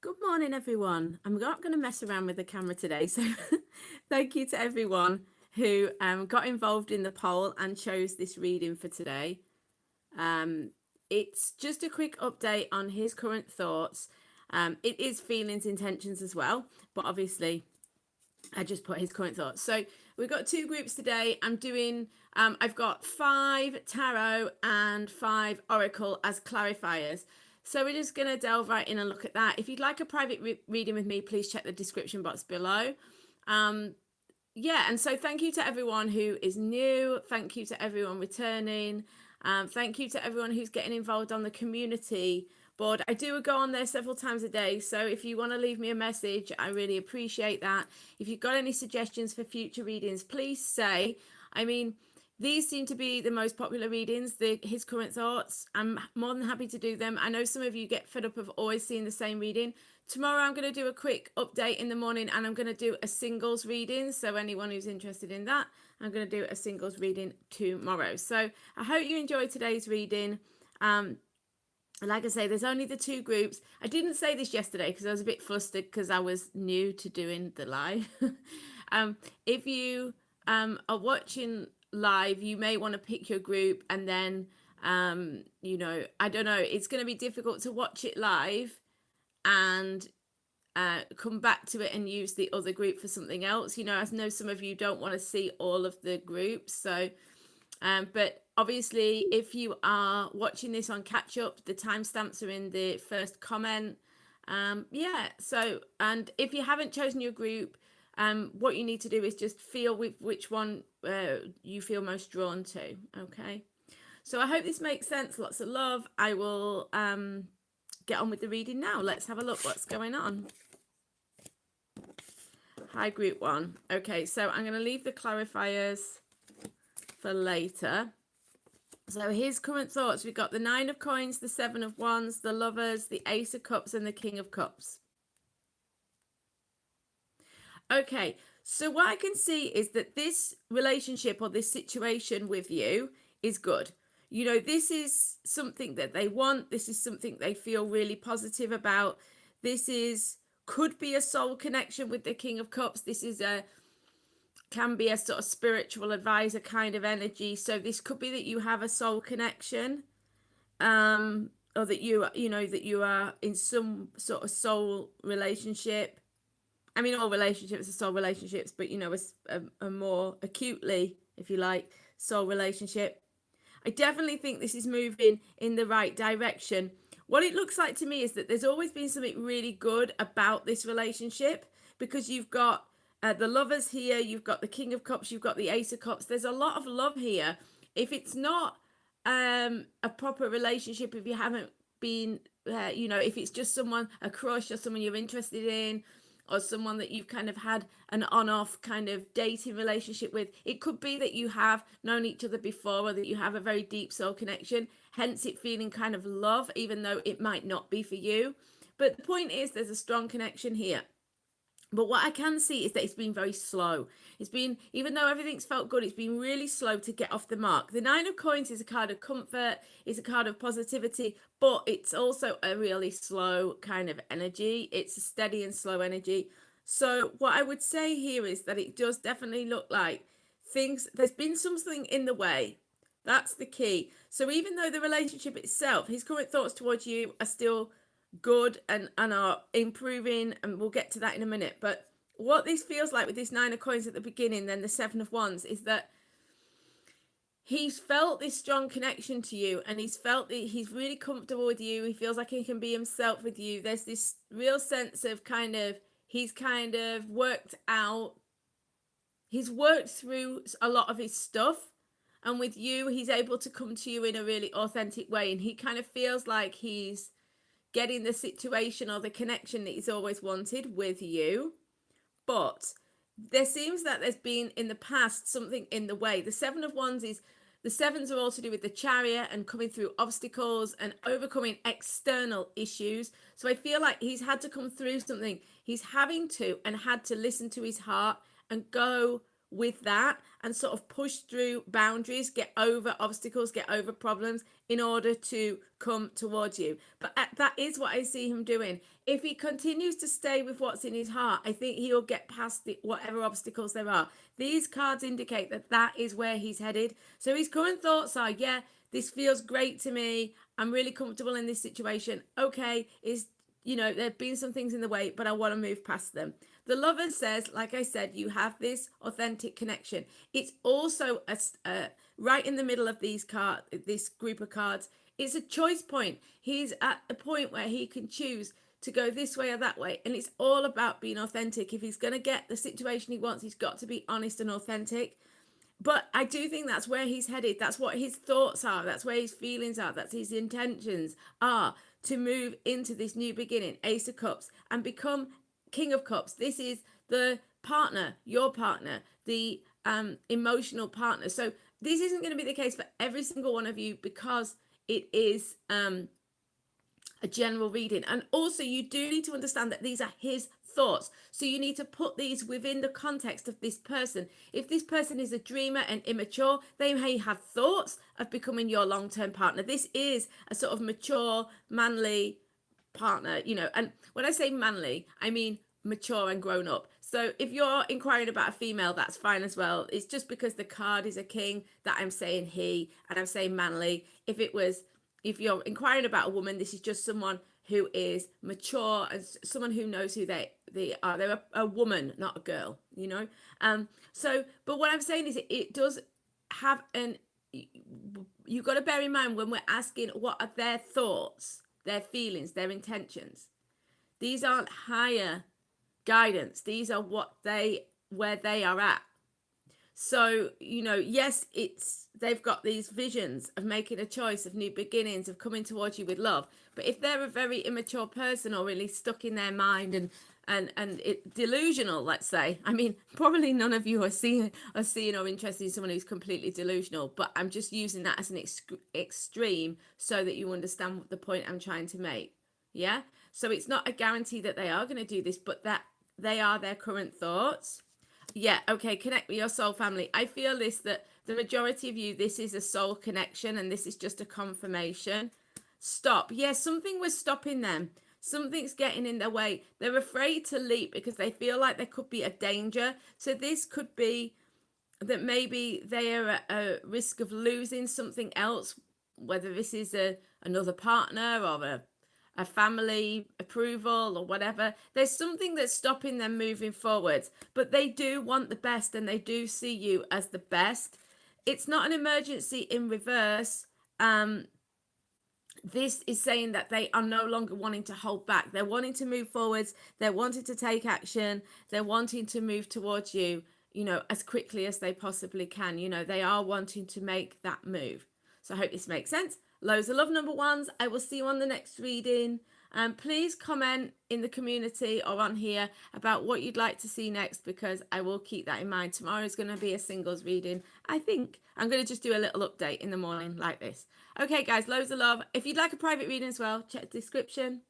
Good morning, everyone. I'm not going to mess around with the camera today. So, thank you to everyone who got involved in the poll and chose this reading for today. It's just a quick update on his current thoughts. It is feelings, intentions as well, but obviously, I just put his current thoughts. So, we've got two groups today. I've got 5 tarot and 5 oracle as clarifiers. So we're just going to delve right in and look at that. If you'd like a private reading with me, please check the description box below. And so thank you to everyone who is new. Thank you to everyone returning. Thank you to everyone who's getting involved on the community board. I do go on there several times a day. So if you want to leave me a message, I really appreciate that. If you've got any suggestions for future readings, please say. These seem to be the most popular readings, his current thoughts. I'm more than happy to do them. I know some of you get fed up of always seeing the same reading. Tomorrow I'm going to do a quick update in the morning and I'm going to do a singles reading. So anyone who's interested in that, I'm going to do a singles reading tomorrow. So I hope you enjoyed today's reading. Like I say, there's only the 2 groups. I didn't say this yesterday because I was a bit flustered because I was new to doing the live. If you are watching live, you may want to pick your group and then I don't know, it's going to be difficult to watch it live and come back to it and use the other group for something else. I know some of you don't want to see all of the groups, so but obviously if you are watching this on catch up, the timestamps are in the first comment. And if you haven't chosen your group, what you need to do is just feel with which one you feel most drawn to. Okay, so I hope this makes sense. Lots of love. I will get on with the reading now. Let's have a look what's going on. Hi, group 1. Okay, so I'm going to leave the clarifiers for later. So his current thoughts, we've got the 9 of coins, the 7 of wands, the lovers, the ace of cups, and the king of cups. Okay, so what I can see is that this relationship or this situation with you is good. This is something that they want. This is something they feel really positive about. Could be a soul connection with the king of cups. Can be a sort of spiritual advisor kind of energy. So this could be that you have a soul connection, or that you are in some sort of soul relationship. All relationships are soul relationships, but a more acutely, if you like, soul relationship. I definitely think this is moving in the right direction. What it looks like to me is that there's always been something really good about this relationship, because you've got the lovers here, you've got the king of cups, you've got the ace of cups. There's a lot of love here. If it's not a proper relationship, if you haven't been, if it's just a crush or someone you're interested in, or someone that you've kind of had an on-off kind of dating relationship with, it could be that you have known each other before, or that you have a very deep soul connection, hence it feeling kind of love, even though it might not be for you. But the point is, there's a strong connection here. But what I can see is that it's been very slow. Even though everything's felt good, it's been really slow to get off the mark. The 9 of coins is a card of comfort, it's a card of positivity, but it's also a really slow kind of energy. It's a steady and slow energy. So what I would say here is that it does definitely look like there's been something in the way. That's the key. So even though the relationship itself, his current thoughts towards you are still good and are improving, and we'll get to that in a minute, but what this feels like with this 9 of coins at the beginning, then the 7 of wands, is that he's felt this strong connection to you, and he's felt that he's really comfortable with you. He feels like he can be himself with you. There's this real sense of he's worked through a lot of his stuff, and with you he's able to come to you in a really authentic way, and he kind of feels like he's getting the situation or the connection that he's always wanted with you. But there seems that there's been in the past something in the way. The 7 of wands is, the 7s are all to do with the chariot and coming through obstacles and overcoming external issues. So I feel like he's had to come through something. He's had to listen to his heart and go with that and sort of push through boundaries, get over obstacles, get over problems in order to come towards you. But that is what I see him doing. If he continues to stay with what's in his heart, I think he'll get past whatever obstacles there are. These cards indicate that that is where he's headed. So his current thoughts are, yeah, this feels great to me. I'm really comfortable in this situation. Okay, there have been some things in the way, but I want to move past them. The Lover says, like I said, you have this authentic connection. It's also right in the middle of this group of cards. It's a choice point. He's at a point where he can choose to go this way or that way. And it's all about being authentic. If he's going to get the situation he wants, he's got to be honest and authentic. But I do think that's where he's headed. That's what his thoughts are. That's where his feelings are. That's his intentions are, to move into this new beginning, Ace of Cups, and become King of Cups. This is the partner, your partner, the emotional partner. So this isn't going to be the case for every single one of you, because it is a general reading. And also you do need to understand that these are his thoughts. So you need to put these within the context of this person. If this person is a dreamer and immature, they may have thoughts of becoming your long-term partner. This is a sort of mature, manly partner, and when I say manly, I mean mature and grown up. So if you're inquiring about a female, that's fine as well. It's just because the card is a king that I'm saying he, and I'm saying manly. If you're inquiring about a woman, this is just someone who is mature and someone who knows who they are. They're a woman, not a girl, but what I'm saying is it does have you've got to bear in mind when we're asking what are their thoughts, their feelings, their intentions. These aren't higher guidance. These are where they are at. So, yes, they've got these visions of making a choice, of new beginnings, of coming towards you with love. But if they're a very immature person or really stuck in their mind and delusional, let's say, I mean, probably none of you are seeing or interested in someone who's completely delusional, but I'm just using that as an extreme so that you understand the point I'm trying to make. Yeah. So it's not a guarantee that they are going to do this, but that they are their current thoughts. Yeah, okay, connect with your soul family. I feel that the majority of you, this is a soul connection and this is just a confirmation. Stop. Yeah, something was stopping them. Something's getting in their way. They're afraid to leap because they feel like there could be a danger. So this could be that maybe they are at a risk of losing something else, whether this is another partner or a family approval or whatever. There's something that's stopping them moving forward, but they do want the best and they do see you as the best. It's not an emergency in reverse. This is saying that they are no longer wanting to hold back. They're wanting to move forwards. They're wanting to take action. They're wanting to move towards you, as quickly as they possibly can. They are wanting to make that move. So I hope this makes sense. Loads of love, number ones. I will see you on the next reading. Please comment in the community or on here about what you'd like to see next, because I will keep that in mind. Tomorrow is going to be a singles reading. I think I'm going to just do a little update in the morning like this. Okay, guys, loads of love. If you'd like a private reading as well, check the description.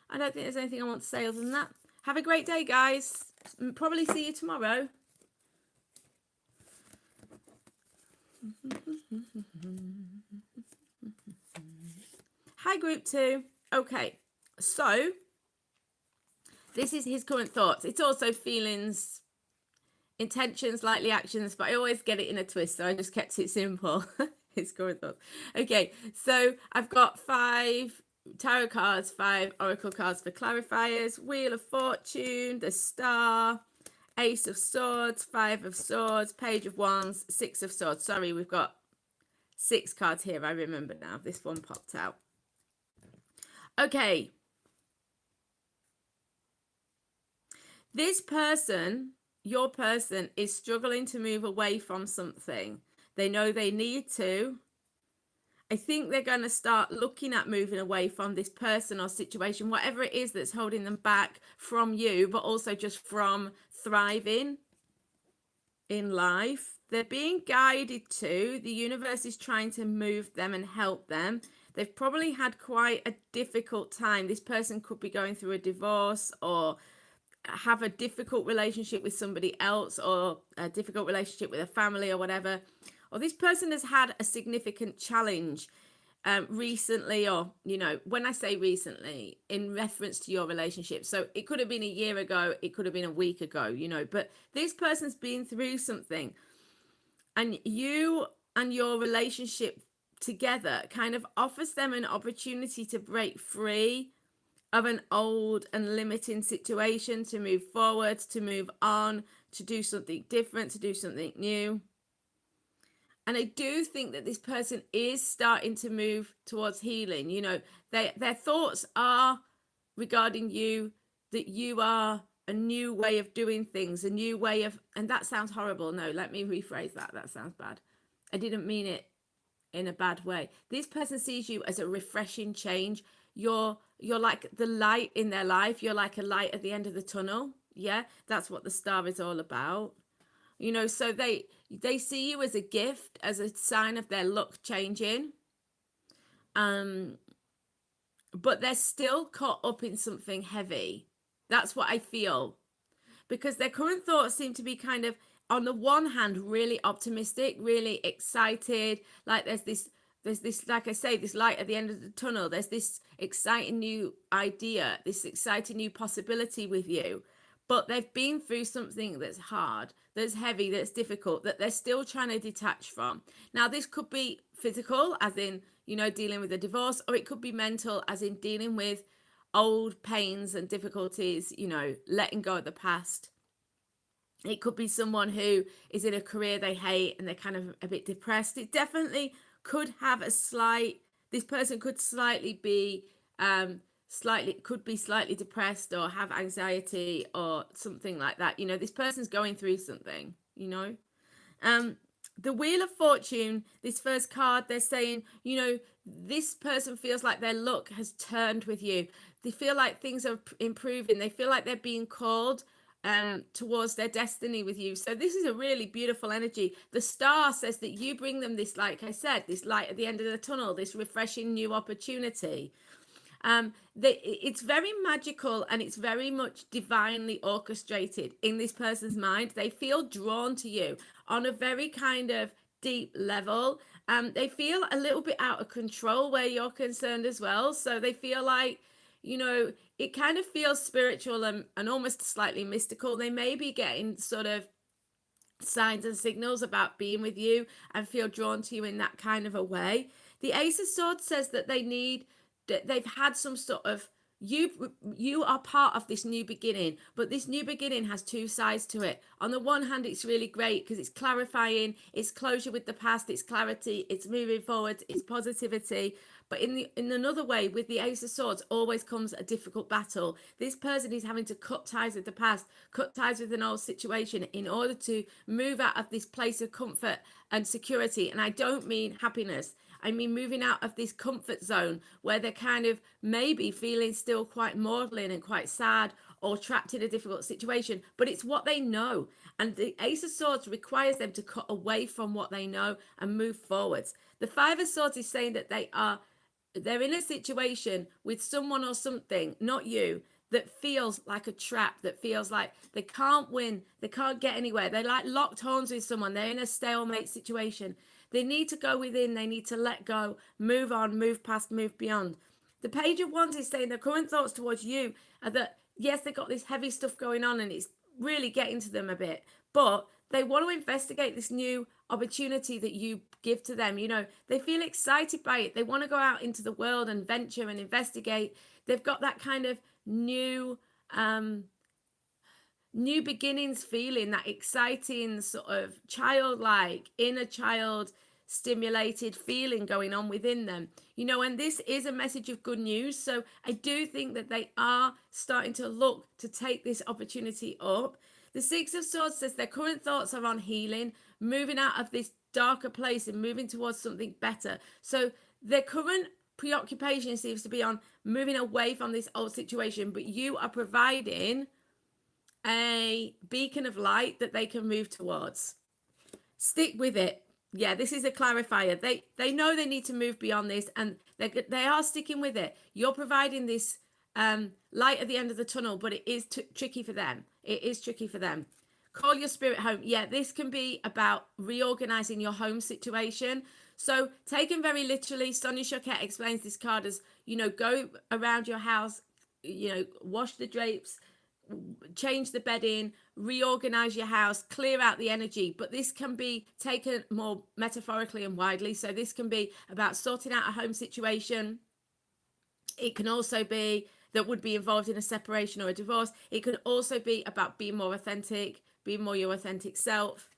I don't think there's anything I want to say other than that. Have a great day, guys. Probably see you tomorrow. Hi, group 2. Okay, so this is his current thoughts. It's also feelings, intentions, likely actions, but I always get it in a twist, so I just kept it simple. His current thoughts. Okay, so I've got 5 tarot cards, 5 oracle cards for clarifiers, Wheel of Fortune, the Star, Ace of Swords, 5 of Swords, Page of Wands, 6 of Swords. Sorry, we've got 6 cards here. I remember now. This one popped out. Okay. This person, your person, is struggling to move away from something. They know they need to. I think they're going to start looking at moving away from this person or situation, whatever it is that's holding them back from you, but also just from thriving in life. They're being guided to. The universe is trying to move them and help them. They've probably had quite a difficult time. This person could be going through a divorce or have a difficult relationship with somebody else, or a difficult relationship with a family or whatever, or this person has had a significant challenge recently, or when I say recently, in reference to your relationship. So it could have been a year ago, it could have been a week ago, but this person's been through something, and you and your relationship together kind of offers them an opportunity to break free of an old and limiting situation, to move forward, to move on, to do something different, to do something new. And I do think that this person is starting to move towards healing. Their thoughts are regarding you, that you are a new way of doing things, a new way of, and that sounds horrible. No, let me rephrase that. That sounds bad. I didn't mean it in a bad way. This person sees you as a refreshing change. You're like the light in their life. You're like a light at the end of the tunnel. Yeah, that's what the star is all about. So they see you as a gift, as a sign of their luck changing. But they're still caught up in something heavy. That's what I feel, because their current thoughts seem to be kind of, on the one hand, really optimistic, really excited. Like there's this, like I say, this light at the end of the tunnel. There's this exciting new idea, this exciting new possibility with you. But they've been through something that's hard, that's heavy, that's difficult, that they're still trying to detach from. Now, this could be physical, as in, dealing with a divorce, or it could be mental, as in dealing with old pains and difficulties, letting go of the past. It could be someone who is in a career they hate and they're kind of a bit depressed. It definitely could have this person could be slightly depressed, or have anxiety or something like that. This person's going through something. The Wheel of Fortune, this first card, they're saying, this person feels like their luck has turned with you. They feel like things are improving. They feel like they're being called towards their destiny with you. So this is a really beautiful energy. The star says that you bring them this, like I said, this light at the end of the tunnel, this refreshing new opportunity. It's very magical, and it's very much divinely orchestrated in this person's mind. They feel drawn to you on a very kind of deep level. They feel a little bit out of control where you're concerned as well. So they feel like, it kind of feels spiritual and almost slightly mystical. They may be getting sort of signs and signals about being with you and feel drawn to you in that kind of a way. The Ace of Swords says that they've had some sort of, you are part of this new beginning, but this new beginning has two sides to it. On the one hand, it's really great because it's clarifying, it's closure with the past, it's clarity, it's moving forward, it's positivity. But in another way, with the Ace of Swords, always comes a difficult battle. This person is having to cut ties with the past, cut ties with an old situation in order to move out of this place of comfort and security. And I don't mean happiness. I mean, moving out of this comfort zone where they're kind of maybe feeling still quite maudlin and quite sad, or trapped in a difficult situation, but it's what they know. And the Ace of Swords requires them to cut away from what they know and move forwards. The Five of Swords is saying that they're in a situation with someone or something, not you, that feels like a trap, that feels like they can't win, they can't get anywhere. They're like locked horns with someone. They're in a stalemate situation. They need to go within, they need to let go, move on, move past, move beyond. The Page of Wands is saying their current thoughts towards you are that, yes, they've got this heavy stuff going on and it's really getting to them a bit, but they want to investigate this new opportunity that you give to them. They feel excited by it. They want to go out into the world and venture and investigate. They've got that kind of new beginnings feeling, that exciting sort of childlike, inner child stimulated feeling going on within them. And this is a message of good news. So I do think that they are starting to look to take this opportunity up. The Six of Swords says their current thoughts are on healing, moving out of this darker place and moving towards something better. So their current preoccupation seems to be on moving away from this old situation, but you are providing a beacon of light that they can move towards. Stick with it. Yeah, this is a clarifier. They know they need to move beyond this, and they are sticking with it. You're providing this light at the end of the tunnel, but it is tricky for them. It is tricky for them. Call your spirit home. Yeah, this can be about reorganizing your home situation. So, taken very literally, Sonia Choquette explains this card as, go around your house, wash the drapes, change the bedding, reorganize your house, clear out the energy. But this can be taken more metaphorically and widely. So, this can be about sorting out a home situation. It can also be that would be involved in a separation or a divorce. It can also be about being more authentic, being more your authentic self.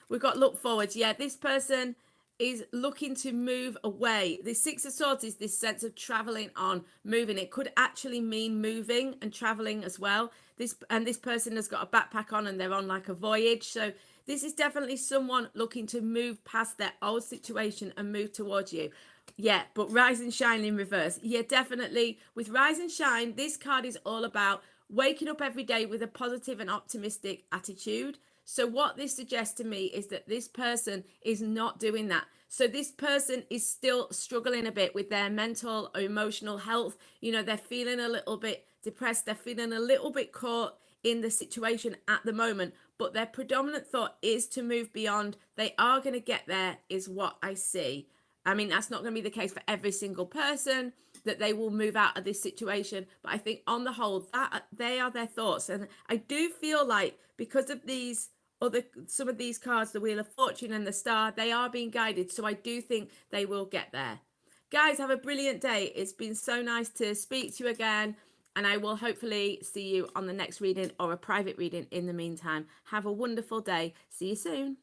We've got look forward. Yeah, this person is looking to move away. The Six of Swords is this sense of traveling on, moving. It could actually mean moving and traveling as well. This person has got a backpack on and they're on like a voyage. So this is definitely someone looking to move past their old situation and move towards you. Yeah, but Rise and Shine in reverse. Yeah, definitely. With Rise and Shine, this card is all about waking up every day with a positive and optimistic attitude. So what this suggests to me is that this person is not doing that. So this person is still struggling a bit with their mental or emotional health. They're feeling a little bit depressed. They're feeling a little bit caught in the situation at the moment, but their predominant thought is to move beyond. They are going to get there, is what I see. I mean, that's not going to be the case for every single person, that they will move out of this situation. But I think on the whole, that they are their thoughts. And I do feel like because of some of these cards, the Wheel of Fortune and the Star, they are being guided. So I do think they will get there. Guys, have a brilliant day. It's been so nice to speak to you again. And I will hopefully see you on the next reading or a private reading in the meantime. Have a wonderful day. See you soon.